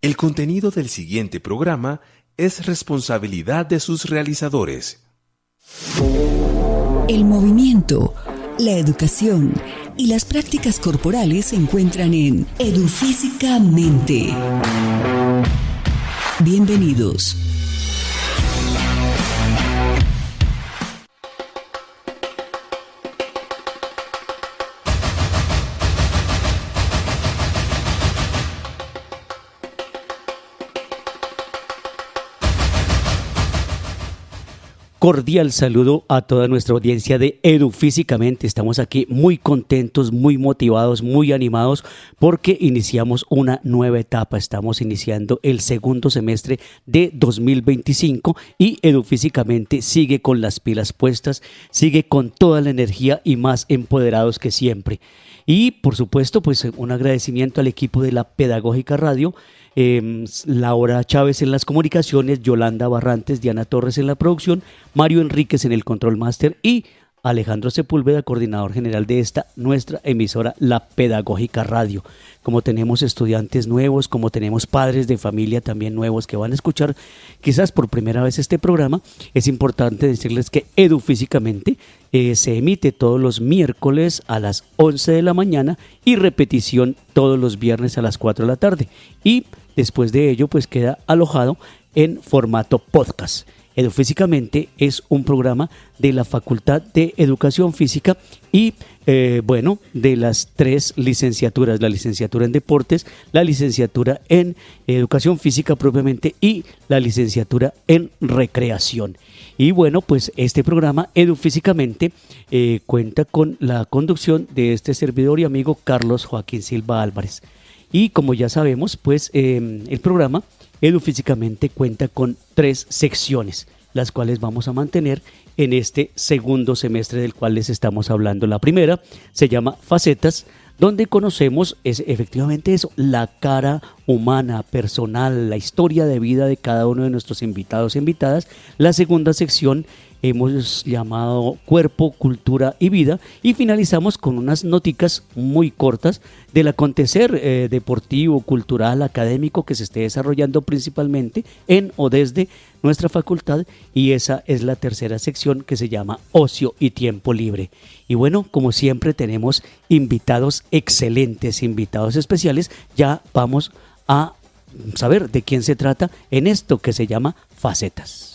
El contenido del siguiente programa es responsabilidad de sus realizadores. El movimiento, la educación y las prácticas corporales se encuentran en Edufísicamente. Bienvenidos. Cordial saludo a toda nuestra audiencia de Edufísicamente. Estamos aquí muy contentos, muy motivados, muy animados porque iniciamos una nueva etapa. Estamos iniciando el segundo semestre de 2025 y Edufísicamente sigue con las pilas puestas, sigue con toda la energía y más empoderados que siempre. Y por supuesto, pues un agradecimiento al equipo de la Pedagógica Radio, Laura Chávez en las comunicaciones, Yolanda Barrantes, Diana Torres en la producción, Mario Enríquez en el control máster y Alejandro Sepúlveda, coordinador general de esta nuestra emisora, la Pedagógica Radio. Como tenemos estudiantes nuevos, como tenemos padres de familia también nuevos que van a escuchar quizás por primera vez este programa, es importante decirles que Edufísicamente se emite todos los miércoles a las 11 de la mañana y repetición todos los viernes a las 4 de la tarde. Y después de ello, pues queda alojado en formato podcast. Edufísicamente es un programa de la Facultad de Educación Física y de las tres licenciaturas, la licenciatura en Deportes, la licenciatura en Educación Física propiamente y la licenciatura en Recreación. Y bueno, pues este programa Edufísicamente cuenta con la conducción de este servidor y amigo Carlos Joaquín Silva Álvarez. Y como ya sabemos, pues el programa Edufísicamente cuenta con 3 secciones, las cuales vamos a mantener en este segundo semestre del cual les estamos hablando. La primera se llama Facetas, donde conocemos efectivamente eso, la cara humana, personal, la historia de vida de cada uno de nuestros invitados e invitadas. La segunda sección hemos llamado Cuerpo, Cultura y Vida y finalizamos con unas noticas muy cortas del acontecer deportivo, cultural, académico que se esté desarrollando principalmente en o desde nuestra facultad, y esa es la tercera sección que se llama Ocio y Tiempo Libre. Y bueno, como siempre tenemos invitados excelentes, invitados especiales. Ya vamos a saber de quién se trata en esto que se llama Facetas.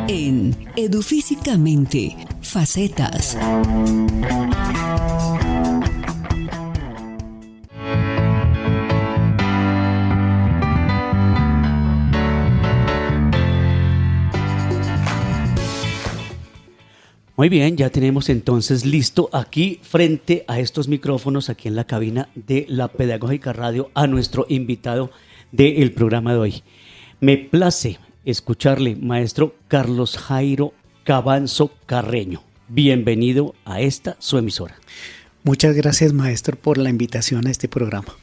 En Edufísicamente, Facetas. Muy bien, ya tenemos entonces listo aquí frente a estos micrófonos, aquí en la cabina de la Pedagógica Radio, a nuestro invitado del programa de hoy. Me place escucharle, maestro Carlos Jairo Cabanzo Carreño. Bienvenido a esta su emisora. Muchas gracias, maestro, por la invitación a este programa.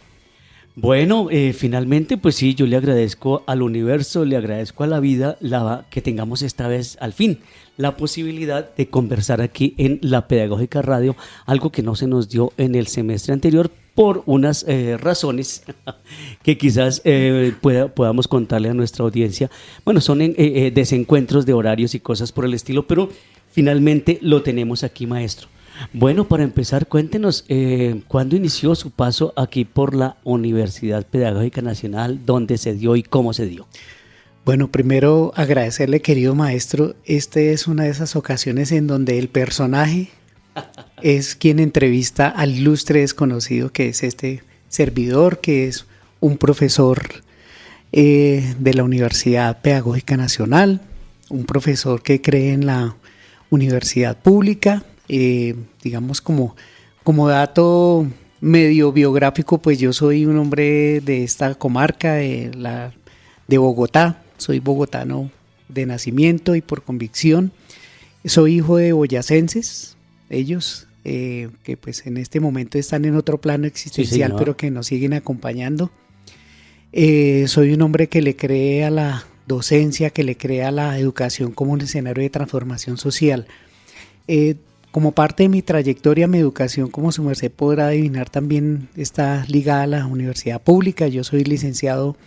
Bueno, finalmente, pues sí, yo le agradezco al universo, le agradezco a la vida que tengamos esta vez, al fin, la posibilidad de conversar aquí en la Pedagógica Radio, algo que no se nos dio en el semestre anterior por unas razones que quizás podamos contarle a nuestra audiencia. Bueno, son desencuentros de horarios y cosas por el estilo, pero finalmente lo tenemos aquí, maestro. Bueno, para empezar, cuéntenos, ¿cuándo inició su paso aquí por la Universidad Pedagógica Nacional? ¿Dónde se dio y cómo se dio? Bueno, primero agradecerle, querido maestro. Esta es una de esas ocasiones en donde el personaje es quien entrevista al ilustre desconocido que es este servidor, que es un profesor de la Universidad Pedagógica Nacional, un profesor que cree en la universidad pública. Digamos como dato medio biográfico, pues yo soy un hombre de esta comarca de Bogotá. Soy bogotano de nacimiento y por convicción. Soy hijo de boyacenses, ellos que pues en este momento están en otro plano existencial, pero que nos siguen acompañando. Soy un hombre que le cree a la docencia, que le cree a la educación como un escenario de transformación social. Como parte de mi trayectoria, mi educación, como su merced podrá adivinar, también está ligada a la universidad pública. Yo soy licenciado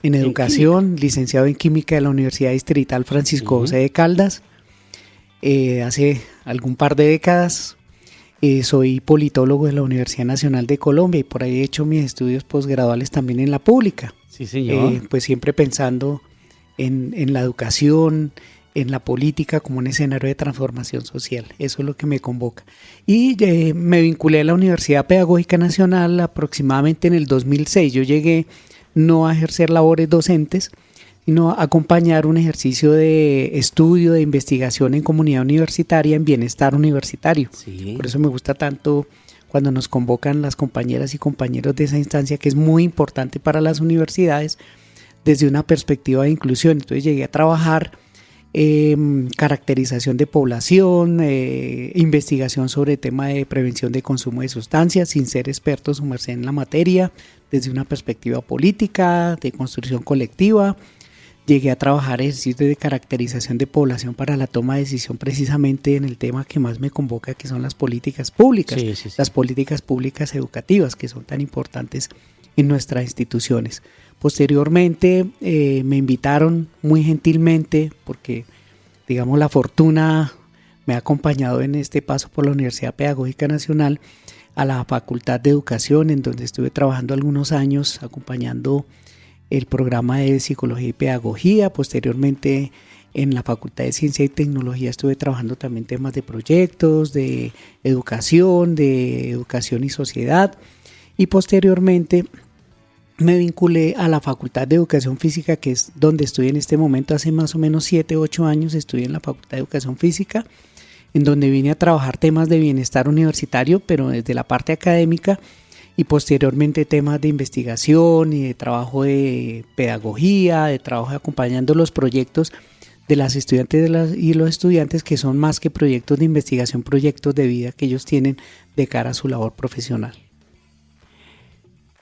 en educación, licenciado en química de la Universidad Distrital Francisco José de Caldas. Hace algún par de décadas soy politólogo de la Universidad Nacional de Colombia y por ahí he hecho mis estudios posgraduales también en la pública. Sí, señor. Pues siempre pensando en la educación, en la política como un escenario de transformación social. Eso es lo que me convoca. Y me vinculé a la Universidad Pedagógica Nacional aproximadamente en el 2006. Yo llegué no a ejercer labores docentes, sino a acompañar un ejercicio de estudio, de investigación en comunidad universitaria, en bienestar universitario. Sí. Por eso me gusta tanto cuando nos convocan las compañeras y compañeros de esa instancia, que es muy importante para las universidades desde una perspectiva de inclusión. Entonces llegué a trabajar caracterización de población, investigación sobre el tema de prevención de consumo de sustancias, sin ser experto su merced en la materia, desde una perspectiva política, de construcción colectiva. Llegué a trabajar ejercicios de caracterización de población para la toma de decisión precisamente en el tema que más me convoca, que son las políticas públicas, las políticas públicas educativas, que son tan importantes en nuestras instituciones. Posteriormente me invitaron muy gentilmente, porque digamos la fortuna me ha acompañado en este paso por la Universidad Pedagógica Nacional, a la Facultad de Educación, en donde estuve trabajando algunos años acompañando el programa de Psicología y Pedagogía. Posteriormente en la Facultad de Ciencia y Tecnología estuve trabajando también temas de proyectos, de educación y sociedad, y posteriormente me vinculé a la Facultad de Educación Física, que es donde estoy en este momento. Hace más o menos 7 u 8 años estudié en la Facultad de Educación Física, en donde vine a trabajar temas de bienestar universitario, pero desde la parte académica, y posteriormente temas de investigación y de trabajo de pedagogía, de trabajo acompañando los proyectos de las estudiantes y los estudiantes, que son más que proyectos de investigación, proyectos de vida que ellos tienen de cara a su labor profesional.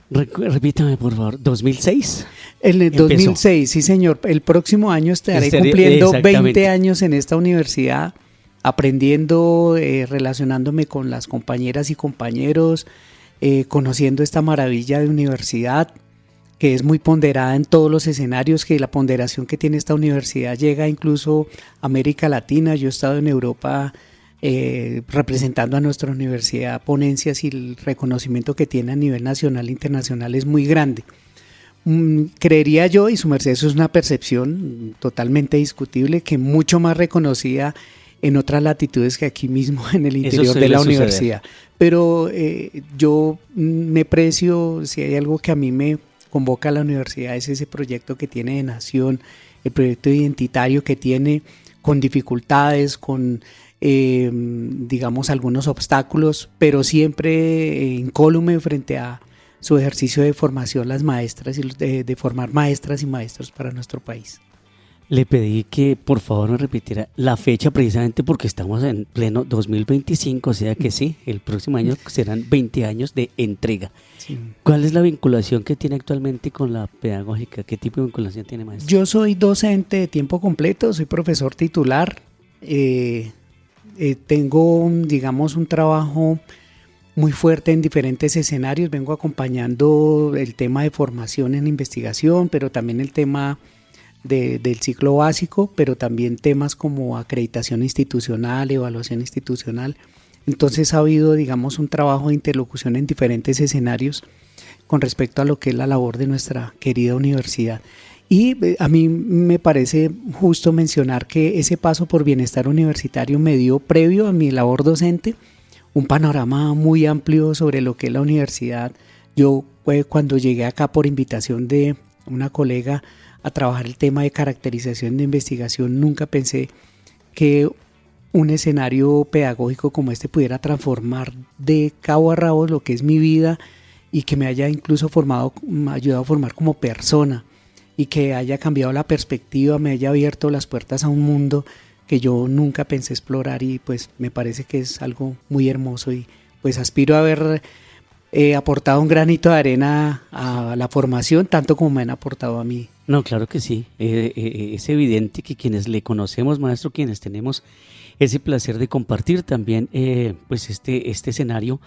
Repítame, por favor, ¿2006? En el 2006, sí señor. El próximo año estaré cumpliendo 20 años en esta universidad, aprendiendo, relacionándome con las compañeras y compañeros, conociendo esta maravilla de universidad, que es muy ponderada en todos los escenarios, que la ponderación que tiene esta universidad llega incluso a América Latina. Yo he estado en Europa representando a nuestra universidad, ponencias, y el reconocimiento que tiene a nivel nacional e internacional es muy grande. Creería yo, y su merced, eso es una percepción totalmente discutible, que mucho más reconocida en otras latitudes que aquí mismo en el interior de la universidad. Pero yo me precio, si hay algo que a mí me convoca a la universidad, es ese proyecto que tiene de nación, el proyecto identitario que tiene, con dificultades, con digamos algunos obstáculos, pero siempre incólume frente a su ejercicio de formación, las maestras, y de formar maestras y maestros para nuestro país. Le pedí que por favor nos repitiera la fecha, precisamente porque estamos en pleno 2025, o sea que sí, el próximo año serán 20 años de entrega. Sí. ¿Cuál es la vinculación que tiene actualmente con la pedagógica? ¿Qué tipo de vinculación tiene, maestro? Yo soy docente de tiempo completo, soy profesor titular. Tengo, digamos, un trabajo muy fuerte en diferentes escenarios. Vengo acompañando el tema de formación en investigación, pero también el tema del ciclo básico, pero también temas como acreditación institucional, evaluación institucional. Entonces ha habido, digamos, un trabajo de interlocución en diferentes escenarios con respecto a lo que es la labor de nuestra querida universidad. Y a mí me parece justo mencionar que ese paso por bienestar universitario me dio, previo a mi labor docente, un panorama muy amplio sobre lo que es la universidad. Yo cuando llegué acá por invitación de una colega a trabajar el tema de caracterización de investigación, nunca pensé que un escenario pedagógico como este pudiera transformar de cabo a rabo lo que es mi vida, y que me haya incluso ayudado a formar como persona, y que haya cambiado la perspectiva, me haya abierto las puertas a un mundo que yo nunca pensé explorar y pues me parece que es algo muy hermoso y pues aspiro a haber aportado un granito de arena a la formación tanto como me han aportado a mí. No, claro que sí. Es evidente que quienes le conocemos, maestro, quienes tenemos ese placer de compartir también pues este escenario,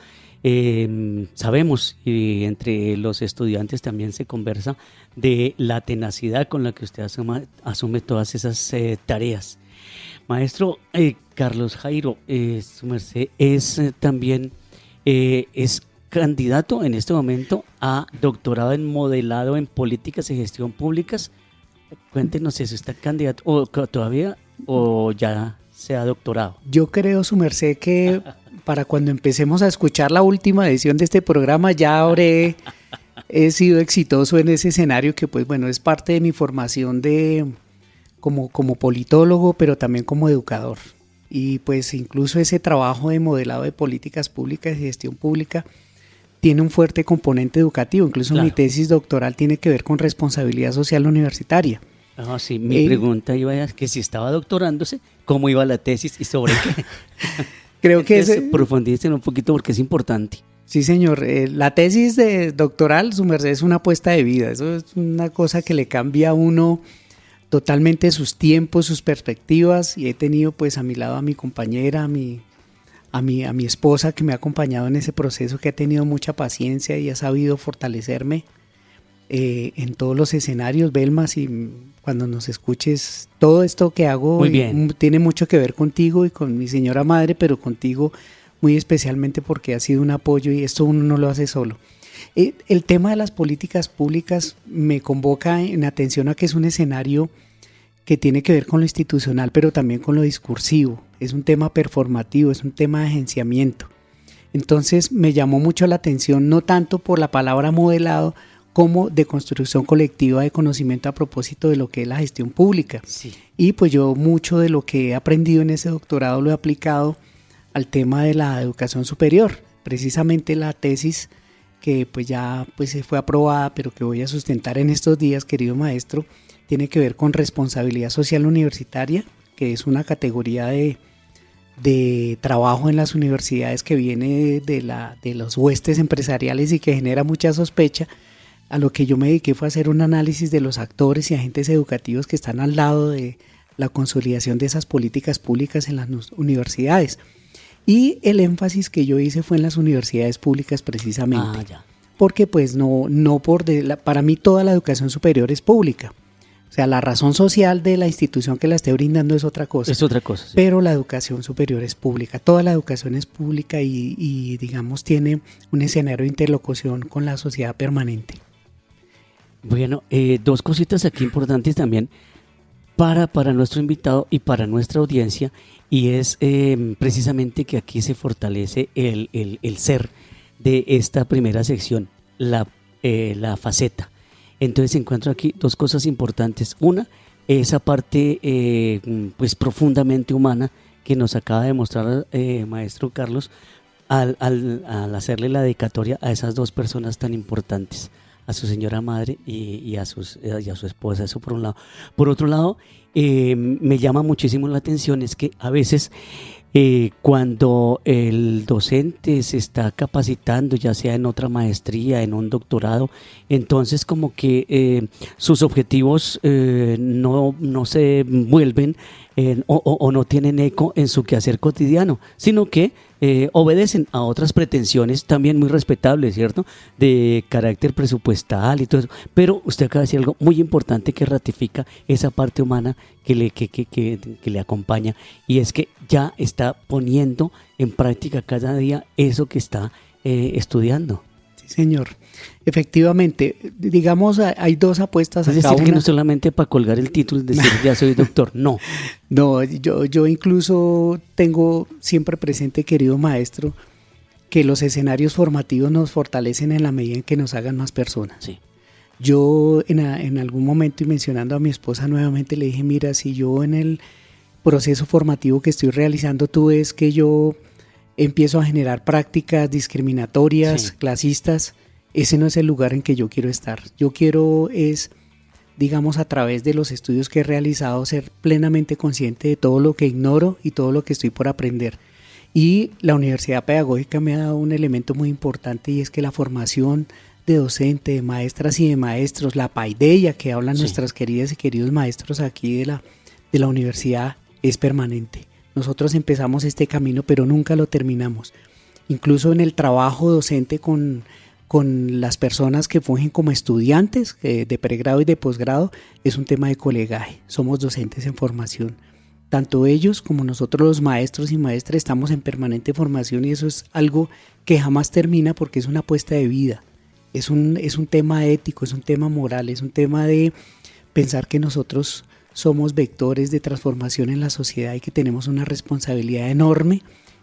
sabemos, y entre los estudiantes también se conversa de la tenacidad con la que usted asume todas esas tareas. Maestro Carlos Jairo, su merced es también es candidato en este momento a doctorado en modelado en políticas y gestión públicas. Cuéntenos si está candidato o todavía o ya se ha doctorado. Yo creo, su merced, que para cuando empecemos a escuchar la última edición de este programa ya he sido exitoso en ese escenario que pues bueno es parte de mi formación como politólogo, pero también como educador. Y pues incluso ese trabajo de modelado de políticas públicas y gestión pública tiene un fuerte componente educativo. Incluso claro. Mi tesis doctoral tiene que ver con responsabilidad social universitaria. Ah, sí, mi pregunta iba a que si estaba doctorándose, ¿cómo iba la tesis y sobre qué? Creo que profundicen un poquito porque es importante. Sí, señor. La tesis de doctoral, su merced, es una apuesta de vida. Eso es una cosa que le cambia a uno totalmente sus tiempos, sus perspectivas. Y he tenido pues a mi lado a mi compañera, a mi esposa que me ha acompañado en ese proceso, que ha tenido mucha paciencia y ha sabido fortalecerme en todos los escenarios. Belma, si cuando nos escuches, todo esto que hago tiene mucho que ver contigo y con mi señora madre, pero contigo muy especialmente porque ha sido un apoyo y esto uno no lo hace solo. El tema de las políticas públicas me convoca en atención a que es un escenario que tiene que ver con lo institucional, pero también con lo discursivo. Es un tema performativo, es un tema de agenciamiento. Entonces me llamó mucho la atención, no tanto por la palabra modelado, como de construcción colectiva de conocimiento a propósito de lo que es la gestión pública. Sí. Y pues yo mucho de lo que he aprendido en ese doctorado lo he aplicado al tema de la educación superior. Precisamente la tesis que pues ya pues se fue aprobada, pero que voy a sustentar en estos días, querido maestro, tiene que ver con responsabilidad social universitaria, que es una categoría de trabajo en las universidades que viene de los huestes empresariales y que genera mucha sospecha. A lo que yo me dediqué fue a hacer un análisis de los actores y agentes educativos que están al lado de la consolidación de esas políticas públicas en las universidades. Y el énfasis que yo hice fue en las universidades públicas precisamente. Porque pues para mí toda la educación superior es pública. O sea, la razón social de la institución que la esté brindando es otra cosa. Es otra cosa, sí. Pero la educación superior es pública. Toda la educación es pública y digamos tiene un escenario de interlocución con la sociedad permanente. Bueno, dos cositas aquí importantes también para nuestro invitado y para nuestra audiencia, y es precisamente que aquí se fortalece el ser de esta primera sección, la faceta. Entonces encuentro aquí dos cosas importantes. Una, esa parte pues profundamente humana que nos acaba de mostrar maestro Carlos al hacerle la dedicatoria a esas dos personas tan importantes, a su señora madre y a su esposa. Eso por un lado. Por otro lado, me llama muchísimo la atención es que a veces cuando el docente se está capacitando, ya sea en otra maestría, en un doctorado, entonces como que sus objetivos no se vuelven o no tienen eco en su quehacer cotidiano, sino que obedecen a otras pretensiones también muy respetables, ¿cierto? De carácter presupuestal y todo eso. Pero usted acaba de decir algo muy importante que ratifica esa parte humana que le acompaña, y es que ya está poniendo en práctica cada día eso que está estudiando. Sí, señor. Efectivamente, digamos, hay dos apuestas. Es decir, que no solamente para colgar el título, es decir, ya soy doctor, no. No, yo incluso tengo siempre presente, querido maestro, que los escenarios formativos nos fortalecen en la medida en que nos hagan más personas. Sí. Yo en algún momento, y mencionando a mi esposa nuevamente, le dije, mira, si yo en el proceso formativo que estoy realizando, tú ves que yo empiezo a generar prácticas discriminatorias, sí, clasistas, ese no es el lugar en que yo quiero estar. Yo quiero es digamos, a través de los estudios que he realizado, ser plenamente consciente de todo lo que ignoro y todo lo que estoy por aprender. Y la Universidad Pedagógica me ha dado un elemento muy importante, y es que la formación de docente, de maestras y de maestros, la paideia que hablan nuestras queridas y queridos maestros aquí de la universidad, es permanente. Nosotros empezamos este camino, pero nunca lo terminamos. Incluso en el trabajo docente con las personas que fungen como estudiantes de pregrado y de posgrado, es un tema de colegaje. Somos docentes en formación. Tanto ellos como nosotros, los maestros y maestras, estamos en permanente formación, y eso es algo que jamás termina, porque es una apuesta de vida. Es un tema ético, es un tema moral, es un tema de pensar que nosotros somos vectores de transformación en la sociedad y que tenemos una responsabilidad enorme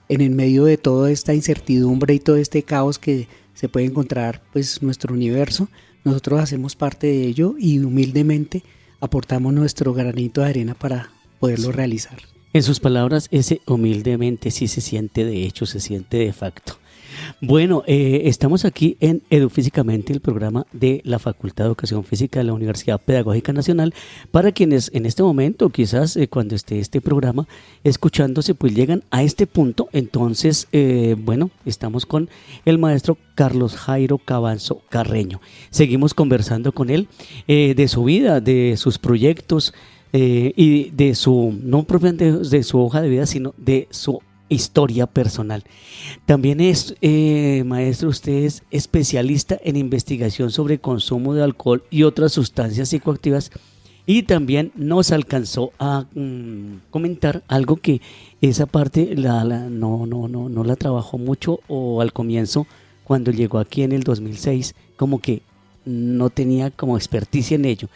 en el medio de toda esta incertidumbre y todo este caos que se puede encontrar, pues, nuestro universo. Nosotros hacemos parte de ello y humildemente aportamos nuestro granito de arena para poderlo realizar. En sus palabras, ese humildemente sí se siente de hecho, se siente de facto. Bueno, estamos aquí en Edufísicamente, el programa de la Facultad de Educación Física de la Universidad Pedagógica Nacional. Para quienes en este momento, quizás cuando esté este programa escuchándose, pues llegan a este punto. Entonces, bueno, estamos con el maestro Carlos Jairo Cabanzo Carreño. Seguimos conversando con él de su vida, de sus proyectos y de su, no propiamente de su hoja de vida, sino de su historia personal. También es, maestro, usted es especialista en investigación sobre consumo de alcohol y otras sustancias psicoactivas, y también nos alcanzó a comentar algo que esa parte no la trabajó mucho, o al comienzo, cuando llegó aquí en el 2006, como que no tenía como experticia en ello.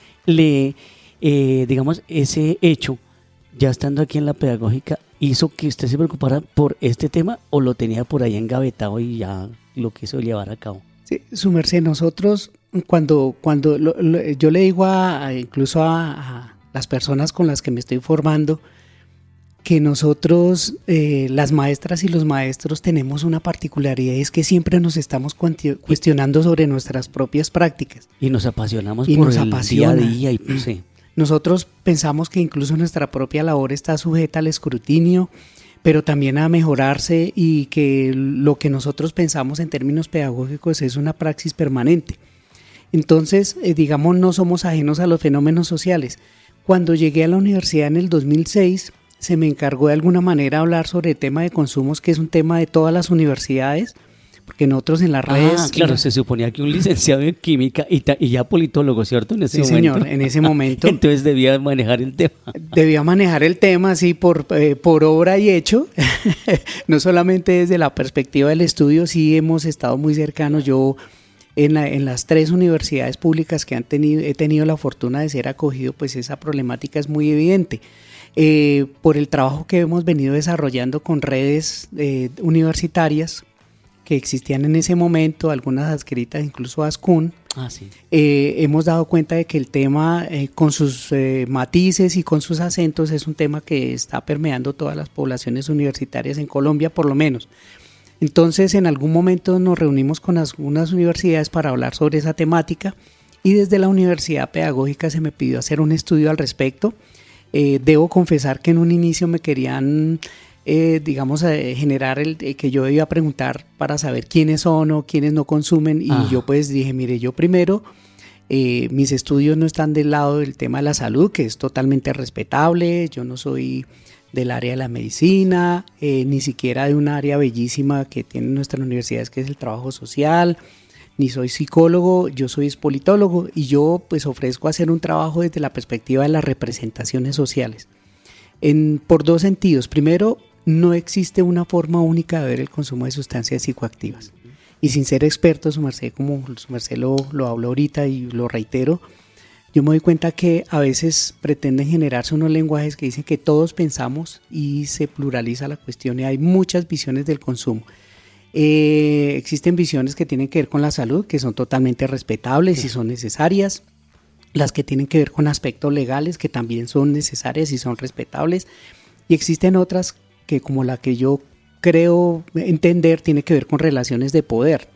Digamos, ese hecho, ya estando aquí en la pedagógica, hizo que usted se preocupara por este tema, o lo tenía por ahí engavetado y ya lo quiso llevar a cabo. Sí, su merced, nosotros cuando yo le digo incluso a las personas con las que me estoy formando, que nosotros, las maestras y los maestros, tenemos una particularidad, y es que siempre nos estamos cuestionando sobre nuestras propias prácticas. Y nos apasionamos por el día a día. Y pues, sí. Nosotros pensamos que incluso nuestra propia labor está sujeta al escrutinio, pero también a mejorarse, y que lo que nosotros pensamos en términos pedagógicos es una praxis permanente. Entonces, digamos, no somos ajenos a los fenómenos sociales. Cuando llegué a la universidad en el 2006, se me encargó de alguna manera hablar sobre el tema de consumos, que es un tema de todas las universidades, porque nosotros en las redes... Claro, se suponía que un licenciado en química y ya politólogo, ¿cierto? En ese momento. Señor, en ese momento. Entonces debía manejar el tema. Debía manejar el tema, sí, por obra y hecho. No solamente desde la perspectiva del estudio, sí hemos estado muy cercanos. Yo en las 3 universidades públicas que he tenido la fortuna de ser acogido, pues esa problemática es muy evidente. Por el trabajo que hemos venido desarrollando con redes universitarias que existían en ese momento, algunas adscritas incluso a ASCUN, sí. Hemos dado cuenta de que el tema, con sus matices y con sus acentos, es un tema que está permeando todas las poblaciones universitarias en Colombia, por lo menos. Entonces, en algún momento nos reunimos con algunas universidades para hablar sobre esa temática, y desde la Universidad Pedagógica se me pidió hacer un estudio al respecto. Debo confesar que en un inicio me querían... generar que yo debía preguntar para saber quiénes son o quiénes no consumen, y yo pues dije, mire, yo primero, mis estudios no están del lado del tema de la salud, que es totalmente respetable. Yo no soy del área de la medicina, ni siquiera de un área bellísima que tienen nuestras universidades, que es el trabajo social, ni soy psicólogo. Yo soy politólogo, y yo pues ofrezco hacer un trabajo desde la perspectiva de las representaciones sociales, por 2 sentidos. Primero, no existe una forma única de ver el consumo de sustancias psicoactivas. Y sin ser experto, su merced, como su merced lo habló ahorita y lo reitero, yo me doy cuenta que a veces pretenden generarse unos lenguajes que dicen que todos pensamos, y se pluraliza la cuestión, y hay muchas visiones del consumo. Existen visiones que tienen que ver con la salud, que son totalmente respetables y son necesarias. Las que tienen que ver con aspectos legales, que también son necesarias y son respetables. Y existen otras que, como la que yo creo entender, tiene que ver con relaciones de poder.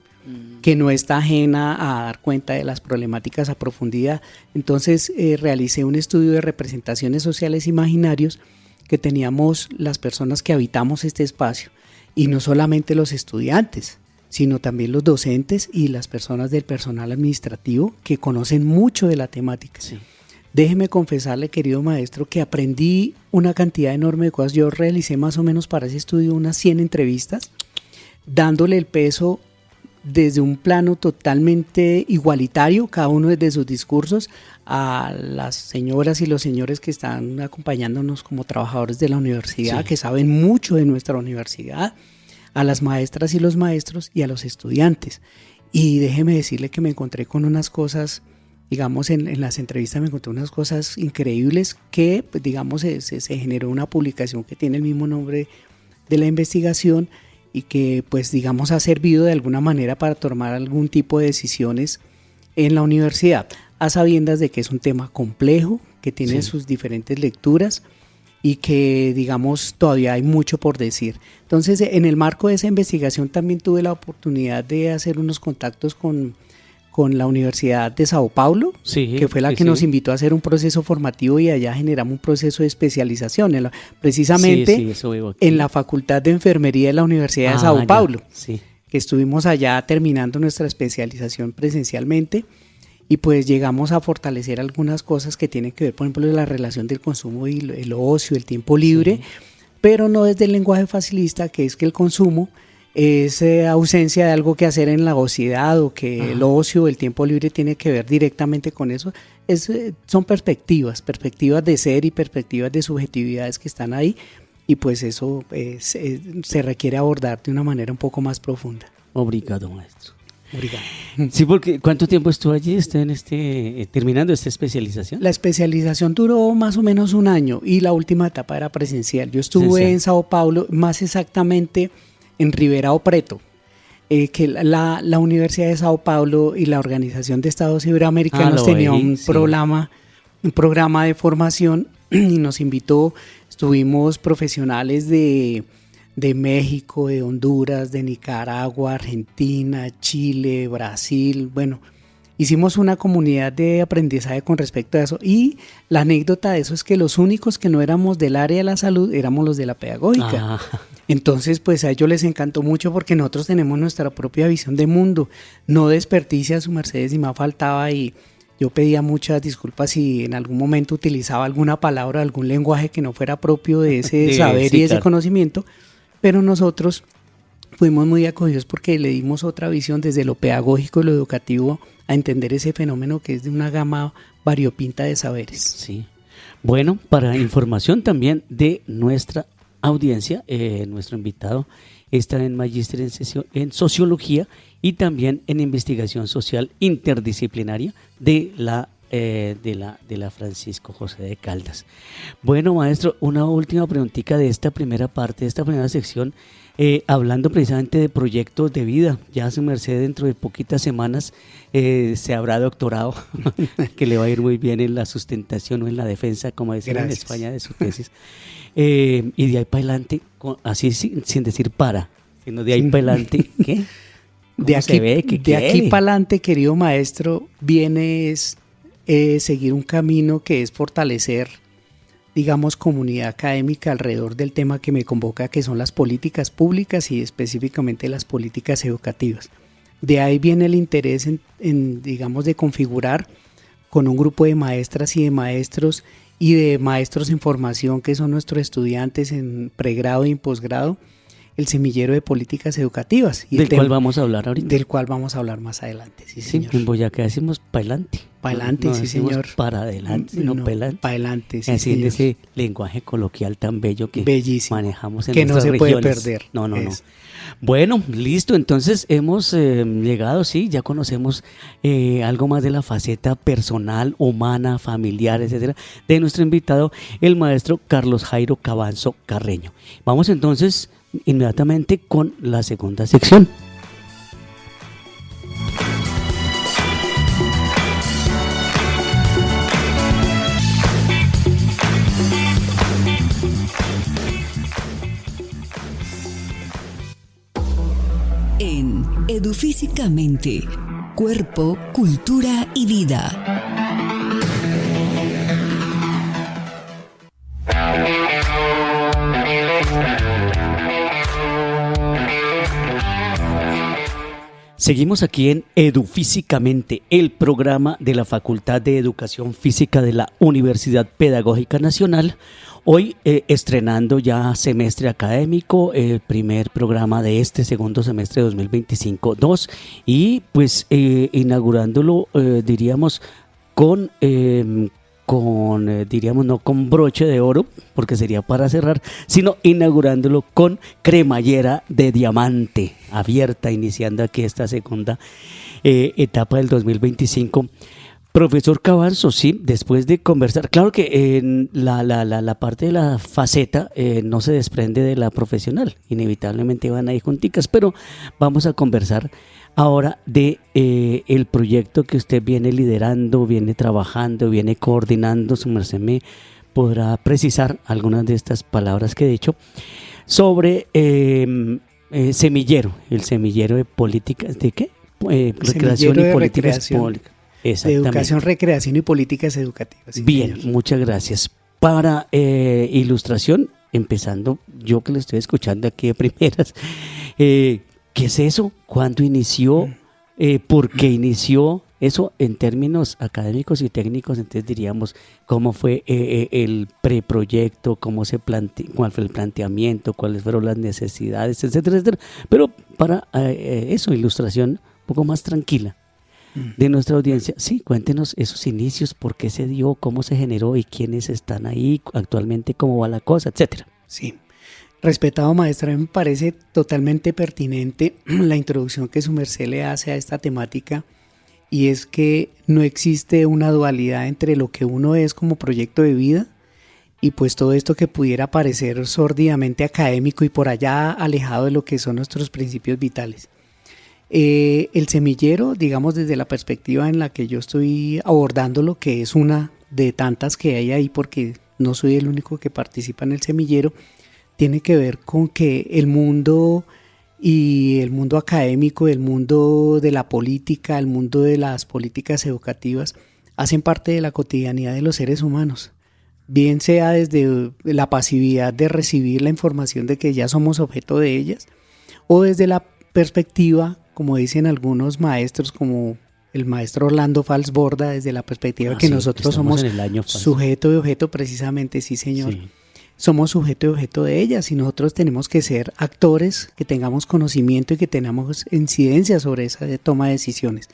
que no está ajena a dar cuenta de las problemáticas a profundidad. Entonces realicé un estudio de representaciones sociales imaginarios que teníamos las personas que habitamos este espacio, y no solamente los estudiantes, sino también los docentes y las personas del personal administrativo que conocen mucho de la temática. Sí. Déjeme confesarle, querido maestro, que aprendí una cantidad enorme de cosas. Yo realicé más o menos para ese estudio unas 100 entrevistas, dándole el peso desde un plano totalmente igualitario, cada uno desde sus discursos, a las señoras y los señores que están acompañándonos como trabajadores de la universidad, sí, que saben mucho de nuestra universidad, a las maestras y los maestros y a los estudiantes. Y déjeme decirle que me encontré con unas cosas, digamos, en las entrevistas me encontré unas cosas increíbles que, pues, digamos, se generó una publicación que tiene el mismo nombre de la investigación y que, pues, digamos, ha servido de alguna manera para tomar algún tipo de decisiones en la universidad, a sabiendas de que es un tema complejo, que tiene sus diferentes lecturas y que, digamos, todavía hay mucho por decir. Entonces, en el marco de esa investigación también tuve la oportunidad de hacer unos contactos con la Universidad de Sao Paulo, que fue la que nos invitó a hacer un proceso formativo, y allá generamos un proceso de especialización, precisamente en la Facultad de Enfermería de la Universidad de Sao Paulo, que estuvimos allá terminando nuestra especialización presencialmente, y pues llegamos a fortalecer algunas cosas que tienen que ver, por ejemplo, la relación del consumo y el ocio, el tiempo libre, pero no desde el lenguaje facilista, que es que el consumo es ausencia de algo que hacer en la ociedad, o que el ocio, el tiempo libre tiene que ver directamente con eso. Son perspectivas de ser y perspectivas de subjetividades que están ahí, y pues eso se requiere abordar de una manera un poco más profunda. Obrigado, maestro. Obrigado. Sí, porque ¿cuánto tiempo estuvo allí terminando esta especialización? La especialización duró más o menos un año, y la última etapa era presencial. Yo estuve en Sao Paulo, más exactamente en Ribeirão Preto, que la Universidad de Sao Paulo y la Organización de Estados Iberoamericanos tenía un programa de formación, y nos invitó. Estuvimos profesionales de México, de Honduras, de Nicaragua, Argentina, Chile, Brasil. Bueno, hicimos una comunidad de aprendizaje con respecto a eso, y la anécdota de eso es que los únicos que no éramos del área de la salud éramos los de la pedagógica. Entonces, pues a ellos les encantó mucho, porque nosotros tenemos nuestra propia visión de mundo. No desperdicia su merced, si me faltaba, y yo pedía muchas disculpas si en algún momento utilizaba alguna palabra, algún lenguaje que no fuera propio de ese saber y ese conocimiento, pero nosotros fuimos muy acogidos porque le dimos otra visión desde lo pedagógico y lo educativo a entender ese fenómeno que es de una gama variopinta de saberes. Sí. Bueno, para información también de nuestra audiencia, nuestro invitado está en magíster en sociología y también en investigación social interdisciplinaria de la Francisco José de Caldas. Bueno, maestro, una última preguntita de esta primera parte, de esta primera sección, hablando precisamente de proyectos de vida. Ya su merced dentro de poquitas semanas se habrá doctorado, que le va a ir muy bien en la sustentación o en la defensa, como decían en España, de su tesis. Y de ahí para adelante, así sin decir sino de ahí para adelante, ¿qué? De aquí para adelante, querido maestro, viene seguir un camino que es fortalecer, digamos, comunidad académica alrededor del tema que me convoca, que son las políticas públicas y específicamente las políticas educativas. De ahí viene el interés digamos, de configurar con un grupo de maestras y de maestros en formación, que son nuestros estudiantes en pregrado y en posgrado, el semillero de políticas educativas. Del cual vamos a hablar ahorita. Del cual vamos a hablar más adelante, sí, señor. En Boyacá decimos para adelante. Para adelante, no, sí, señor. Para adelante, no para adelante. Para adelante, sí, así, señor. Ese lenguaje coloquial tan bello que manejamos en que nuestras regiones. Que no se puede perder. No. Bueno, listo. Entonces hemos llegado, sí, ya conocemos algo más de la faceta personal, humana, familiar, etcétera, de nuestro invitado, el maestro Carlos Jairo Cabanzo Carreño. Vamos entonces inmediatamente con la segunda sección. En Edufísicamente. Cuerpo, cultura y vida. Seguimos aquí en Edufísicamente, el programa de la Facultad de Educación Física de la Universidad Pedagógica Nacional. Hoy estrenando ya semestre académico, el primer programa de este segundo semestre de 2025-2 y pues inaugurándolo diríamos diríamos no con broche de oro, porque sería para cerrar, sino inaugurándolo con cremallera de diamante abierta, iniciando aquí esta segunda etapa del 2025. Profesor Cabanzo, sí, después de conversar, claro que en la parte de la faceta no se desprende de la profesional, inevitablemente van ahí junticas, pero vamos a conversar ahora de el proyecto que usted viene liderando, viene trabajando, viene coordinando. Su merced me podrá precisar algunas de estas palabras que he dicho sobre semillero, el semillero de políticas, ¿de qué? Recreación y políticas públicas. De educación, recreación y políticas educativas. Sí, bien, señor. Muchas gracias. Para ilustración, empezando, yo que le estoy escuchando aquí de primeras, ¿qué es eso? ¿Cuándo inició? ¿Por qué inició? Eso en términos académicos y técnicos, entonces diríamos cómo fue el preproyecto, cuál fue el planteamiento, cuáles fueron las necesidades, etcétera, etcétera. Pero para eso, ilustración un poco más tranquila de nuestra audiencia. Sí, cuéntenos esos inicios, por qué se dio, cómo se generó y quiénes están ahí actualmente, cómo va la cosa, etcétera. Sí. Respetado maestro, a mí me parece totalmente pertinente la introducción que su merced le hace a esta temática, y es que no existe una dualidad entre lo que uno es como proyecto de vida y pues todo esto que pudiera parecer sórdidamente académico y por allá alejado de lo que son nuestros principios vitales. El semillero, digamos desde la perspectiva en la que yo estoy abordándolo, que es una de tantas que hay ahí porque no soy el único que participa en el semillero, tiene que ver con que el mundo y el mundo académico, el mundo de la política, el mundo de las políticas educativas hacen parte de la cotidianidad de los seres humanos, bien sea desde la pasividad de recibir la información de que ya somos objeto de ellas, o desde la perspectiva, como dicen algunos maestros, como el maestro Orlando Falsborda, desde la perspectiva que nosotros somos sujeto y objeto, precisamente, sí señor. Sí. Somos sujeto y objeto de ellas y nosotros tenemos que ser actores, que tengamos conocimiento y que tengamos incidencia sobre esa toma de decisiones.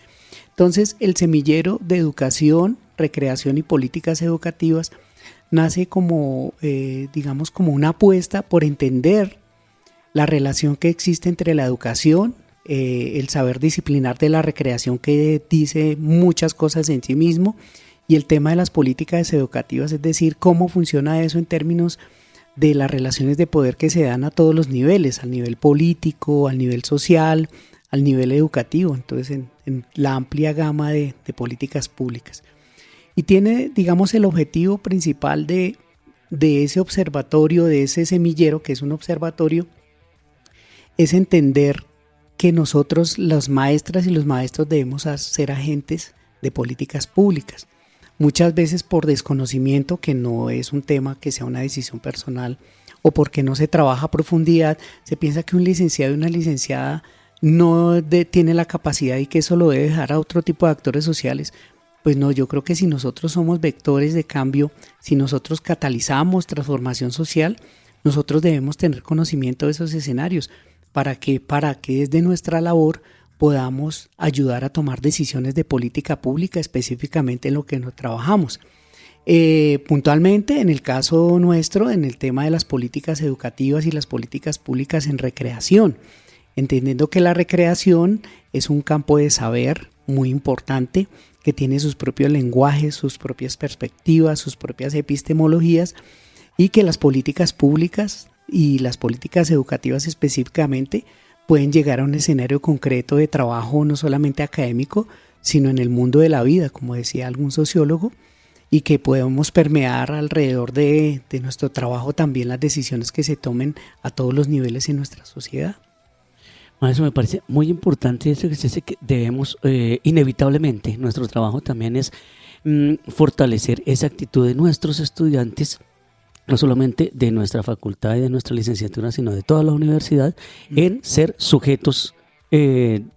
Entonces, el semillero de educación, recreación y políticas educativas nace como, digamos, como una apuesta por entender la relación que existe entre la educación, el saber disciplinar de la recreación, que dice muchas cosas en sí mismo, y el tema de las políticas educativas, es decir, cómo funciona eso en términos de las relaciones de poder que se dan a todos los niveles, al nivel político, al nivel social, al nivel educativo, entonces en la amplia gama de políticas públicas. Y tiene, digamos, el objetivo principal de ese observatorio, de ese semillero, que es un observatorio, es entender que nosotros, las maestras y los maestros, debemos ser agentes de políticas públicas. Muchas veces por desconocimiento, que no es un tema que sea una decisión personal, o porque no se trabaja a profundidad, se piensa que un licenciado y una licenciada no tiene la capacidad y que eso lo debe dejar a otro tipo de actores sociales. Pues no, yo creo que si nosotros somos vectores de cambio, si nosotros catalizamos transformación social, nosotros debemos tener conocimiento de esos escenarios para que desde nuestra labor podamos ayudar a tomar decisiones de política pública, específicamente en lo que nos trabajamos. Puntualmente, en el caso nuestro, en el tema de las políticas educativas y las políticas públicas en recreación, entendiendo que la recreación es un campo de saber muy importante, que tiene sus propios lenguajes, sus propias perspectivas, sus propias epistemologías, y que las políticas públicas y las políticas educativas específicamente pueden llegar a un escenario concreto de trabajo no solamente académico, sino en el mundo de la vida, como decía algún sociólogo, y que podemos permear alrededor de nuestro trabajo también las decisiones que se tomen a todos los niveles en nuestra sociedad. Eso me parece muy importante, eso que usted dice que debemos, inevitablemente, nuestro trabajo también es fortalecer esa actitud de nuestros estudiantes, no solamente de nuestra facultad y de nuestra licenciatura, sino de toda la universidad, en ser sujetos de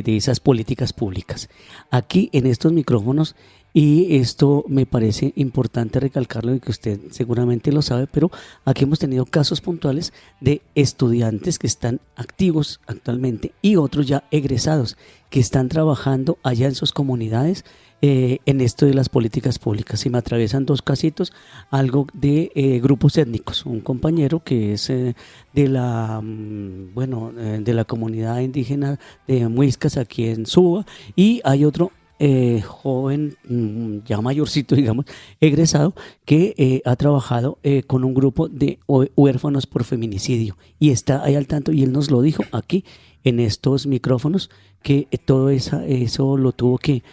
esas políticas públicas. Aquí en estos micrófonos, y esto me parece importante recalcarlo y que usted seguramente lo sabe, pero aquí hemos tenido casos puntuales de estudiantes que están activos actualmente y otros ya egresados que están trabajando allá en sus comunidades en esto de las políticas públicas. Y me atraviesan dos casitos, algo de grupos étnicos, un compañero que es de la comunidad indígena de Muiscas aquí en Suba, y hay otro joven, ya mayorcito, digamos, egresado, que ha trabajado con un grupo de huérfanos por feminicidio y está ahí al tanto, y él nos lo dijo aquí en estos micrófonos, que todo eso lo tuvo que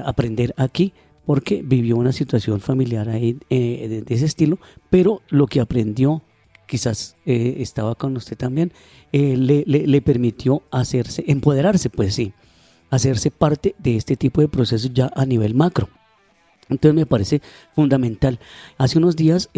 aprender aquí porque vivió una situación familiar ahí de ese estilo, pero lo que aprendió, quizás estaba con usted también, le permitió empoderarse, pues sí, hacerse parte de este tipo de procesos ya a nivel macro. Entonces me parece fundamental. Hace unos días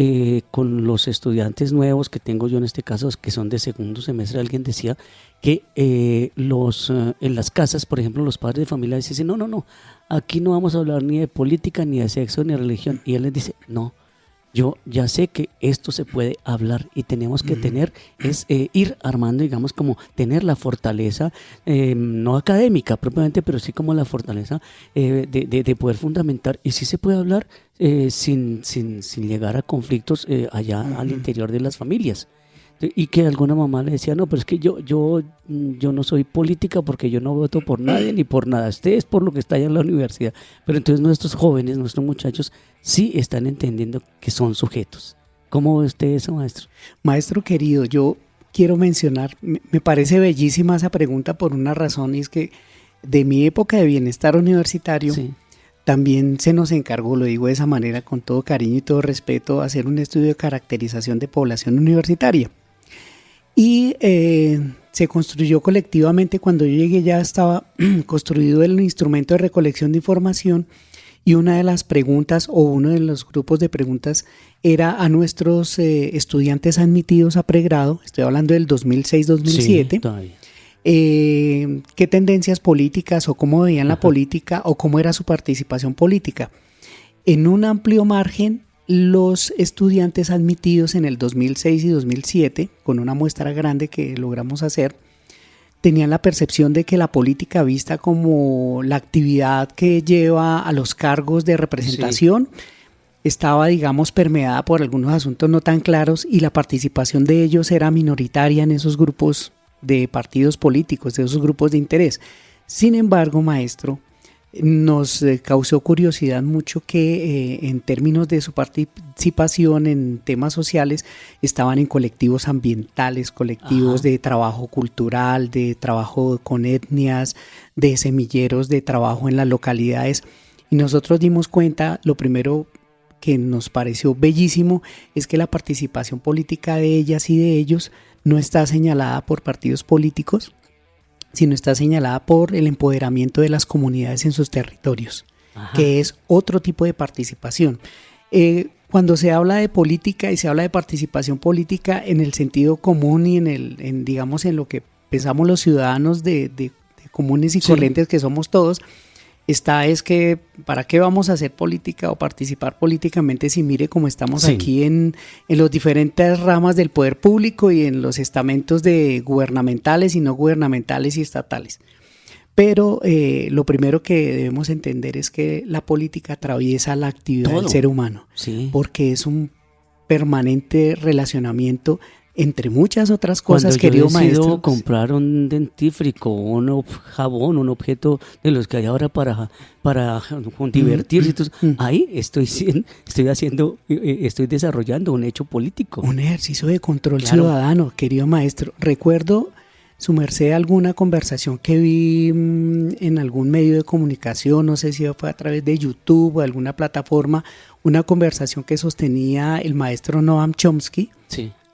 con los estudiantes nuevos que tengo yo en este caso, que son de segundo semestre, alguien decía que en las casas, por ejemplo, los padres de familia dicen, no, aquí no vamos a hablar ni de política, ni de sexo, ni de religión. Y él les dice, no, yo ya sé que esto se puede hablar y tenemos que ir armando, digamos, como tener la fortaleza, no académica propiamente, pero sí como la fortaleza de poder fundamentar, y sí se puede hablar sin llegar a conflictos allá al interior de las familias. Y que alguna mamá le decía, no, pero es que yo no soy política porque yo no voto por nadie ni por nada, usted es por lo que está allá en la universidad. Pero entonces nuestros jóvenes, nuestros muchachos, sí están entendiendo que son sujetos. ¿Cómo ve usted eso, maestro? Maestro querido, yo quiero mencionar, me parece bellísima esa pregunta por una razón, y es que de mi época de bienestar universitario, sí, también se nos encargó, lo digo de esa manera con todo cariño y todo respeto, hacer un estudio de caracterización de población universitaria. Y se construyó colectivamente. Cuando yo llegué ya estaba construido el instrumento de recolección de información, y una de las preguntas o uno de los grupos de preguntas era a nuestros estudiantes admitidos a pregrado, estoy hablando del 2006-2007, sí, qué tendencias políticas o cómo veían la política o cómo era su participación política. En un amplio margen, los estudiantes admitidos en el 2006 y 2007, con una muestra grande que logramos hacer, tenían la percepción de que la política, vista como la actividad que lleva a los cargos de representación, sí, estaba, digamos, permeada por algunos asuntos no tan claros, y la participación de ellos era minoritaria en esos grupos de partidos políticos, de esos grupos de interés. Sin embargo, maestro, nos causó curiosidad mucho que en términos de su participación en temas sociales estaban en colectivos ambientales, colectivos de trabajo cultural, de trabajo con etnias, de semilleros de trabajo en las localidades, y nosotros dimos cuenta, lo primero que nos pareció bellísimo es que la participación política de ellas y de ellos no está señalada por partidos políticos, sino está señalada por el empoderamiento de las comunidades en sus territorios, que es otro tipo de participación. Cuando se habla de política y se habla de participación política en el sentido común y digamos en lo que pensamos los ciudadanos de comunes y corrientes que somos todos, es que ¿para qué vamos a hacer política o participar políticamente si mire cómo estamos aquí en las diferentes ramas del poder público y en los estamentos gubernamentales y no gubernamentales y estatales? Pero lo primero que debemos entender es que la política atraviesa la actividad del ser humano, porque es un permanente relacionamiento entre muchas otras cosas, querido maestro. Cuando yo decido comprar un dentífrico, un jabón, un objeto de los que hay ahora para divertirse, ahí estoy desarrollando un hecho político. Un ejercicio de control ciudadano, querido maestro. Recuerdo, su merced, alguna conversación que vi en algún medio de comunicación, no sé si fue a través de YouTube o alguna plataforma, una conversación que sostenía el maestro Noam Chomsky,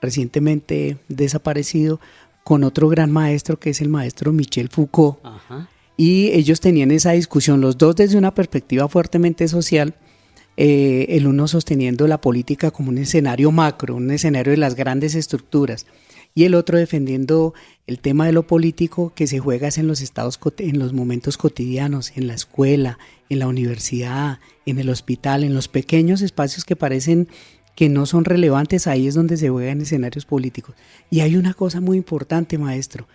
recientemente desaparecido, con otro gran maestro que es el maestro Michel Foucault. Ajá. Y ellos tenían esa discusión, los dos desde una perspectiva fuertemente social, el uno sosteniendo la política como un escenario macro, un escenario de las grandes estructuras, y el otro defendiendo el tema de lo político que se juega en los en los momentos cotidianos, en la escuela, en la universidad, en el hospital, en los pequeños espacios que parecen que no son relevantes, ahí es donde se juegan escenarios políticos. Y hay una cosa muy importante, maestro,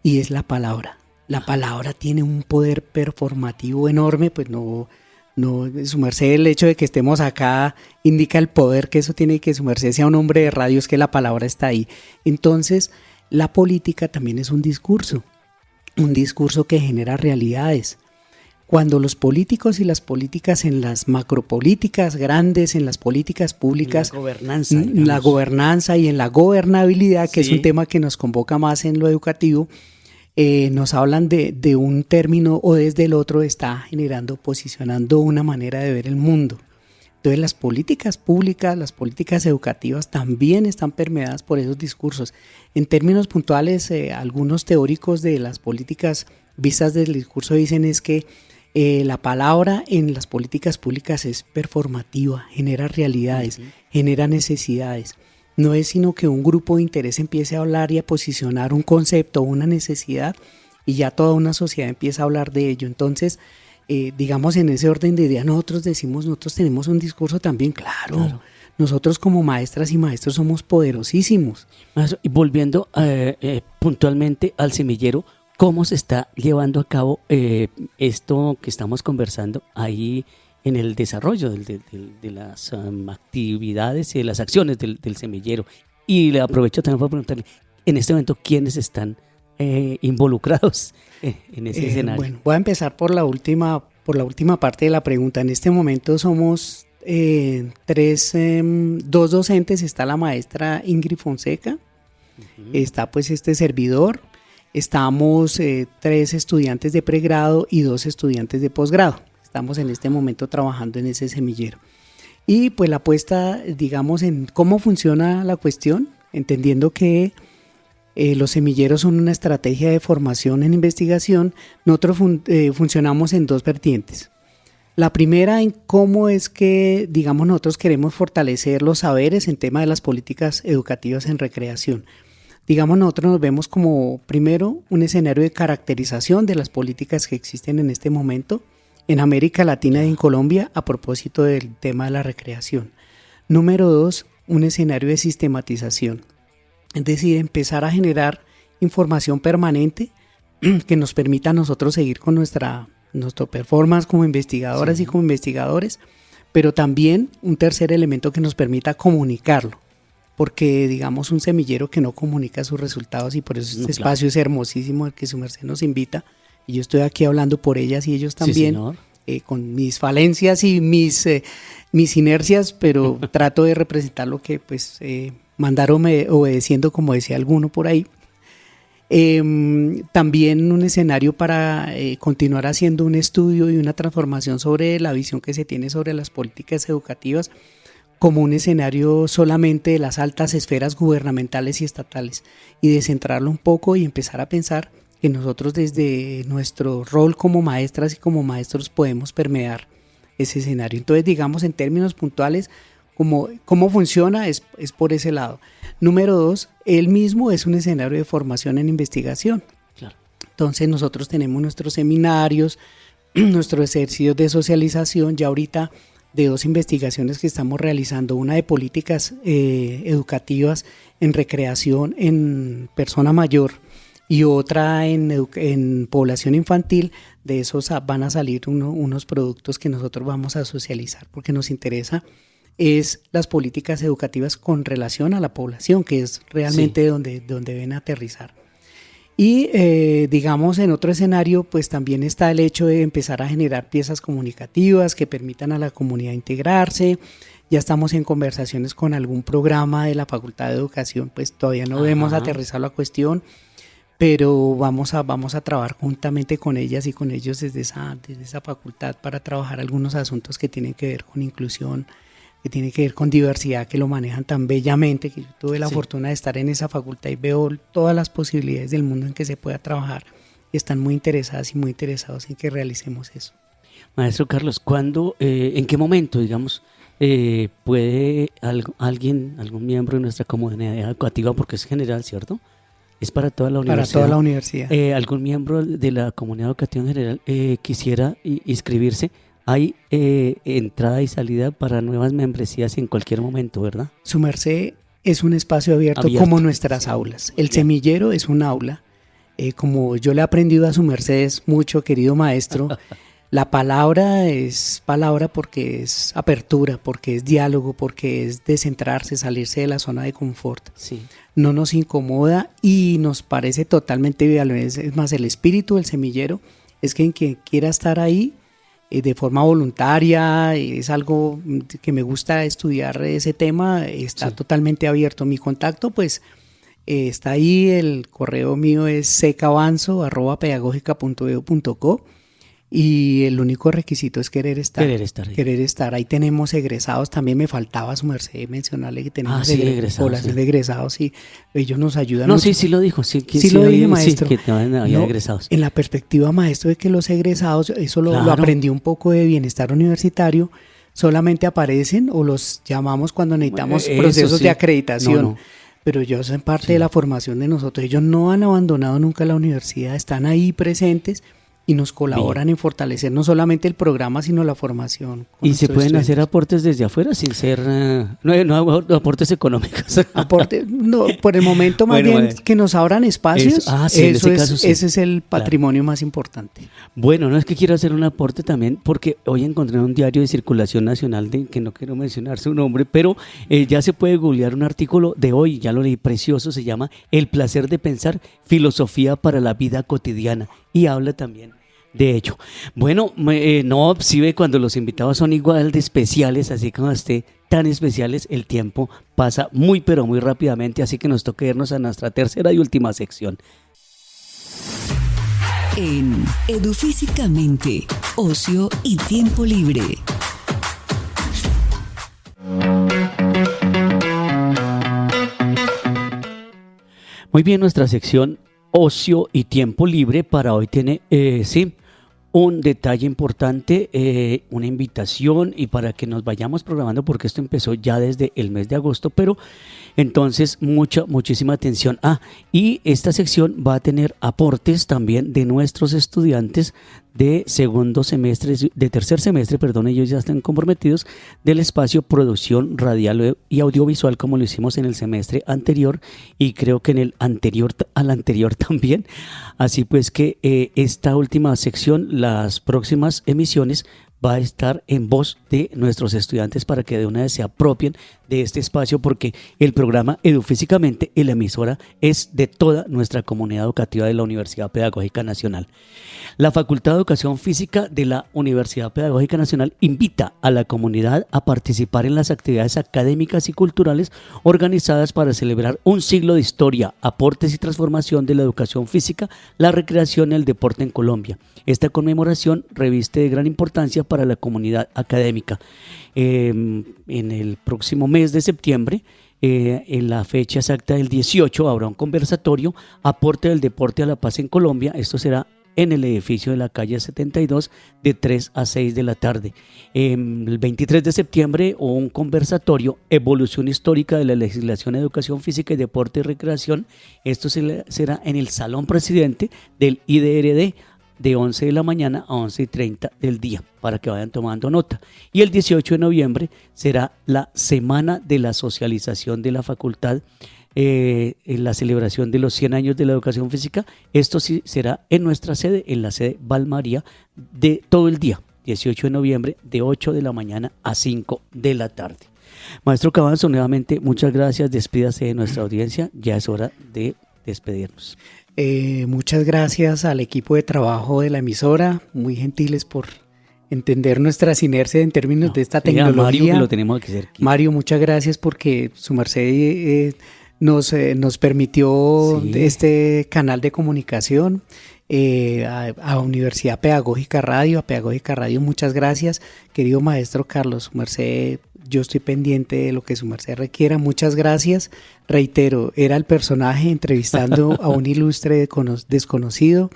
y es la palabra. La palabra tiene un poder performativo enorme, pues no, su merced, el hecho de que estemos acá indica el poder que eso tiene, que su merced sea un hombre de radio, es que la palabra está ahí. Entonces, la política también es un discurso que genera realidades. Cuando los políticos y las políticas en las macropolíticas grandes, en las políticas públicas, la gobernanza y en la gobernabilidad, que es un tema que nos convoca más en lo educativo, nos hablan de un término o desde el otro está generando, posicionando una manera de ver el mundo. Entonces las políticas públicas, las políticas educativas también están permeadas por esos discursos. En términos puntuales, algunos teóricos de las políticas vistas del discurso dicen es que la palabra en las políticas públicas es performativa, genera realidades, genera necesidades. No es sino que un grupo de interés empiece a hablar y a posicionar un concepto o una necesidad y ya toda una sociedad empieza a hablar de ello. Entonces, digamos en ese orden de idea, nosotros tenemos un discurso también, claro. Nosotros como maestras y maestros somos poderosísimos. Y volviendo puntualmente al semillero, ¿cómo se está llevando a cabo esto que estamos conversando ahí en el desarrollo de las actividades y de las acciones del semillero? Y le aprovecho también para preguntarle, en este momento, ¿quiénes están involucrados en ese escenario? Bueno, voy a empezar por la última parte de la pregunta. En este momento somos dos docentes. Está la maestra Ingrid Fonseca, está pues este servidor, estamos 3 estudiantes de pregrado y 2 estudiantes de posgrado. Estamos en este momento trabajando en ese semillero. Y pues la apuesta, digamos, en cómo funciona la cuestión, entendiendo que los semilleros son una estrategia de formación en investigación. Nosotros funcionamos en 2 vertientes. La primera en cómo es que, digamos, nosotros queremos fortalecer los saberes en tema de las políticas educativas en recreación. Digamos, nosotros nos vemos como, primero, un escenario de caracterización de las políticas que existen en este momento en América Latina y en Colombia a propósito del tema de la recreación. Número 2, un escenario de sistematización. Es decir, empezar a generar información permanente que nos permita a nosotros seguir con nuestro performance como investigadoras y como investigadores, pero también un tercer elemento que nos permita comunicarlo, porque digamos un semillero que no comunica sus resultados, y por eso este espacio es hermosísimo, el que su merced nos invita, y yo estoy aquí hablando por ellas y ellos también, con mis falencias y mis inercias, pero trato de representar lo que pues mandaron obedeciendo, como decía alguno por ahí. También un escenario para continuar haciendo un estudio y una transformación sobre la visión que se tiene sobre las políticas educativas como un escenario solamente de las altas esferas gubernamentales y estatales, y descentrarlo un poco y empezar a pensar que nosotros desde nuestro rol como maestras y como maestros podemos permear ese escenario. Entonces, digamos, en términos puntuales, cómo funciona es por ese lado. Número 2, él mismo es un escenario de formación en investigación. Claro. Entonces nosotros tenemos nuestros seminarios, nuestros ejercicios de socialización, ya ahorita de 2 investigaciones que estamos realizando, una de políticas educativas en recreación en persona mayor y otra en población infantil. De esos van a salir unos productos que nosotros vamos a socializar, porque nos interesa es las políticas educativas con relación a la población, que es realmente donde deben aterrizar. Y digamos, en otro escenario pues también está el hecho de empezar a generar piezas comunicativas que permitan a la comunidad integrarse. Ya estamos en conversaciones con algún programa de la Facultad de Educación, pues todavía no hemos aterrizado la cuestión, pero vamos a trabajar juntamente con ellas y con ellos desde esa facultad para trabajar algunos asuntos que tienen que ver con inclusión que tiene que ver con diversidad, que lo manejan tan bellamente, que yo tuve la Sí. fortuna de estar en esa facultad y veo todas las posibilidades del mundo en que se pueda trabajar, y están muy interesadas y muy interesados en que realicemos eso. Maestro Carlos, ¿cuándo, en qué momento, digamos, puede algún miembro de nuestra comunidad educativa, porque es general, ¿cierto? Es para toda la Para universidad. toda la universidad. Algún miembro de la comunidad educativa en general quisiera inscribirse? Hay entrada y salida para nuevas membresías en cualquier momento, ¿verdad? Su merced es un espacio abierto. Como nuestras aulas. El semillero es un aula. Como yo le he aprendido a su merced mucho, querido maestro, la palabra es palabra porque es apertura, porque es diálogo, porque es descentrarse, salirse de la zona de confort. Sí. No nos incomoda y nos parece totalmente viable. Es más, el espíritu del semillero es que en quien quiera estar ahí de forma voluntaria, es algo que me gusta estudiar ese tema, está totalmente abierto. Mi contacto pues está ahí, el correo mío es secavanzo@pedagogica.edu.co y el único requisito es querer estar. Querer estar. Ahí tenemos egresados, también me faltaba su merced mencionarle que tenemos población de egresados y ellos nos ayudan. No, sí lo dijo, sí lo dije, maestro. Sí, que había egresados. En la perspectiva, maestro, de que los egresados, eso lo aprendí un poco de bienestar universitario, solamente aparecen o los llamamos cuando necesitamos procesos de acreditación. No. Pero ellos son parte de la formación de nosotros. Ellos no han abandonado nunca la universidad, están ahí presentes y nos colaboran en fortalecer no solamente el programa, sino la formación. ¿Y se pueden hacer aportes desde afuera sin ser, no aportes económicos? No, por el momento más bien que nos abran espacios, ese es el patrimonio más importante. Bueno, no es que quiero hacer un aporte también, porque hoy encontré un diario de circulación nacional, que no quiero mencionar su nombre, pero ya se puede googlear un artículo de hoy, ya lo leí, precioso, se llama El placer de pensar, filosofía para la vida cotidiana, y habla también de hecho. Bueno, no, sí ve, cuando los invitados son igual de especiales, así como tan especiales, el tiempo pasa muy pero muy rápidamente, así que nos toca irnos a nuestra tercera y última sección. En Edufísicamente, ocio y tiempo libre. Muy bien, nuestra sección ocio y tiempo libre para hoy tiene, un detalle importante, una invitación y para que nos vayamos programando porque esto empezó ya desde el mes de agosto, pero entonces muchísima atención. Y esta sección va a tener aportes también de nuestros estudiantes de tercer semestre, ellos ya están comprometidos del espacio producción radial y audiovisual como lo hicimos en el semestre anterior y creo que en el al anterior también. Así pues que esta última sección, las próximas emisiones, va a estar en voz de nuestros estudiantes para que de una vez se apropien de este espacio, porque el programa Edufísicamente y la emisora es de toda nuestra comunidad educativa de la Universidad Pedagógica Nacional. La Facultad de Educación Física de la Universidad Pedagógica Nacional invita a la comunidad a participar en las actividades académicas y culturales organizadas para celebrar un siglo de historia, aportes y transformación de la educación física, la recreación y el deporte en Colombia. Esta conmemoración reviste de gran importancia para la comunidad académica. En el próximo mes de septiembre, en la fecha exacta del 18, habrá un conversatorio, aporte del deporte a la paz en Colombia. Esto será en el edificio de la calle 72 de 3 a 6 de la tarde. El 23 de septiembre, un conversatorio, evolución histórica de la legislación de educación física y deporte y recreación. Esto será en el Salón Presidente del IDRD, de 11 de la mañana a 11:30 del día, para que vayan tomando nota. Y el 18 de noviembre será la Semana de la Socialización de la Facultad, en la celebración de los 100 años de la educación física. Esto sí será en nuestra sede, en la sede Valmaría, de todo el día, 18 de noviembre, de 8 de la mañana a 5 de la tarde. Maestro Cabanzo, nuevamente muchas gracias, despídase de nuestra audiencia, ya es hora de despedirnos. Muchas gracias al equipo de trabajo de la emisora, muy gentiles por entender nuestras inercias en términos de esta tecnología. Mario, que lo tenemos que hacer. Mario, muchas gracias porque su merced nos permitió este canal de comunicación. A Universidad Pedagógica Radio, muchas gracias. Querido maestro Carlos, su merced, yo estoy pendiente de lo que su merced requiera. Muchas gracias. Reitero, era el personaje entrevistando a un ilustre desconocido.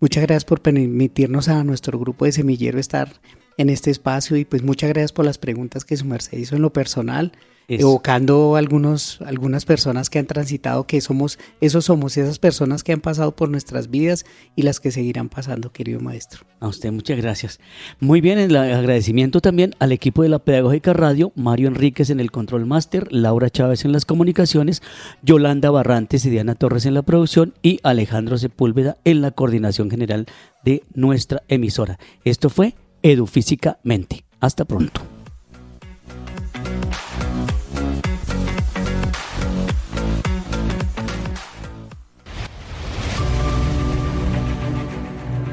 Muchas gracias por permitirnos a nuestro grupo de Semillero estar en este espacio y pues muchas gracias por las preguntas que su merced hizo en lo personal, evocando algunas personas que han transitado, que somos esas personas que han pasado por nuestras vidas y las que seguirán pasando, querido maestro. A usted muchas gracias. Muy bien, el agradecimiento también al equipo de la Pedagógica Radio, Mario Enríquez en el Control Master, Laura Chávez en las comunicaciones, Yolanda Barrantes y Diana Torres en la producción y Alejandro Sepúlveda en la coordinación general de nuestra emisora. Esto fue Edufísicamente. Hasta pronto.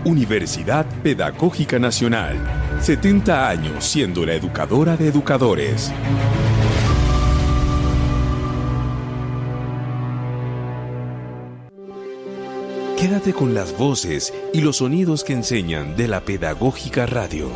Universidad Pedagógica Nacional. 70 años siendo la educadora de educadores. Quédate con las voces y los sonidos que enseñan de la Pedagógica Radio.